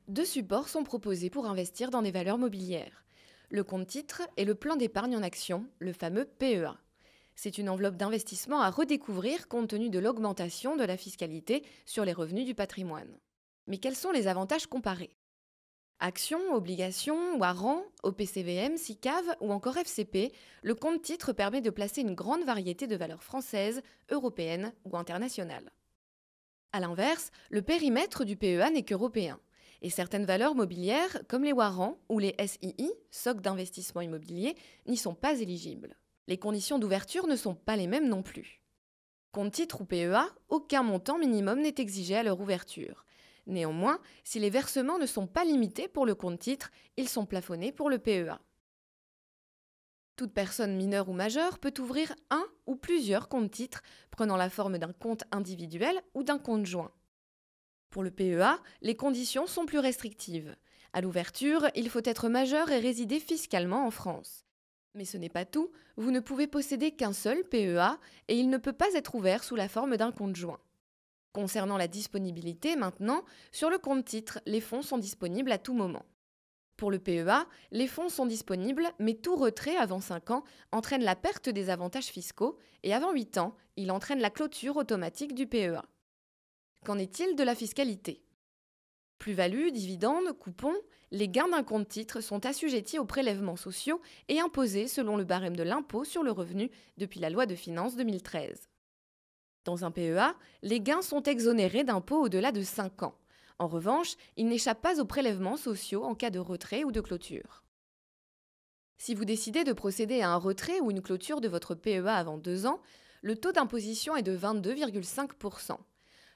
Deux supports sont proposés pour investir dans des valeurs mobilières. Le compte titre et le plan d'épargne en action, le fameux PEA. C'est une enveloppe d'investissement à redécouvrir compte tenu de l'augmentation de la fiscalité sur les revenus du patrimoine. Mais quels sont les avantages comparés? Actions, obligations, warrants, OPCVM, SICAV ou encore FCP, le compte titre permet de placer une grande variété de valeurs françaises, européennes ou internationales. A l'inverse, le périmètre du PEA n'est qu'européen. Et certaines valeurs mobilières, comme les warrants ou les SII, socs d'investissement immobilier, n'y sont pas éligibles. Les conditions d'ouverture ne sont pas les mêmes non plus. Compte titre ou PEA, aucun montant minimum n'est exigé à leur ouverture. Néanmoins, si les versements ne sont pas limités pour le compte titre, ils sont plafonnés pour le PEA. Toute personne mineure ou majeure peut ouvrir un ou plusieurs comptes titres prenant la forme d'un compte individuel ou d'un compte joint. Pour le PEA, les conditions sont plus restrictives. À l'ouverture, il faut être majeur et résider fiscalement en France. Mais ce n'est pas tout, vous ne pouvez posséder qu'un seul PEA et il ne peut pas être ouvert sous la forme d'un compte joint. Concernant la disponibilité maintenant, sur le compte titre, les fonds sont disponibles à tout moment. Pour le PEA, les fonds sont disponibles, mais tout retrait avant 5 ans entraîne la perte des avantages fiscaux et avant 8 ans, il entraîne la clôture automatique du PEA. Qu'en est-il de la fiscalité? Plus-value, dividendes, coupons, les gains d'un compte titre sont assujettis aux prélèvements sociaux et imposés selon le barème de l'impôt sur le revenu depuis la loi de finances 2013. Dans un PEA, les gains sont exonérés d'impôt au-delà de 5 ans. En revanche, ils n'échappent pas aux prélèvements sociaux en cas de retrait ou de clôture. Si vous décidez de procéder à un retrait ou une clôture de votre PEA avant 2 ans, le taux d'imposition est de 22,5%.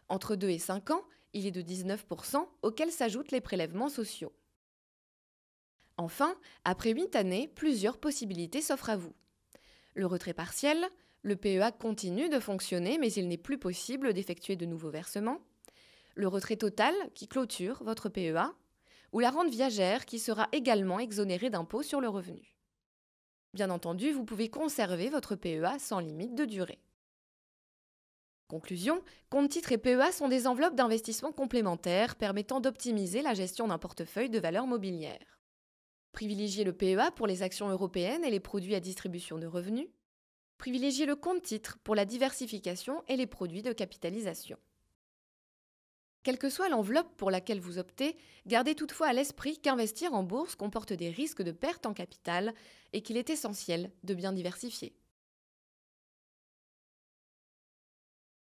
Entre 2 et 5 ans, il est de 19%, auquel s'ajoutent les prélèvements sociaux. Enfin, après 8 années, plusieurs possibilités s'offrent à vous. Le retrait partiel, le PEA continue de fonctionner mais il n'est plus possible d'effectuer de nouveaux versements. Le retrait total qui clôture votre PEA. Ou la rente viagère qui sera également exonérée d'impôt sur le revenu. Bien entendu, vous pouvez conserver votre PEA sans limite de durée. Conclusion, compte titres et PEA sont des enveloppes d'investissement complémentaires permettant d'optimiser la gestion d'un portefeuille de valeurs mobilières. Privilégiez le PEA pour les actions européennes et les produits à distribution de revenus. Privilégiez le compte titre pour la diversification et les produits de capitalisation. Quelle que soit l'enveloppe pour laquelle vous optez, gardez toutefois à l'esprit qu'investir en bourse comporte des risques de perte en capital et qu'il est essentiel de bien diversifier.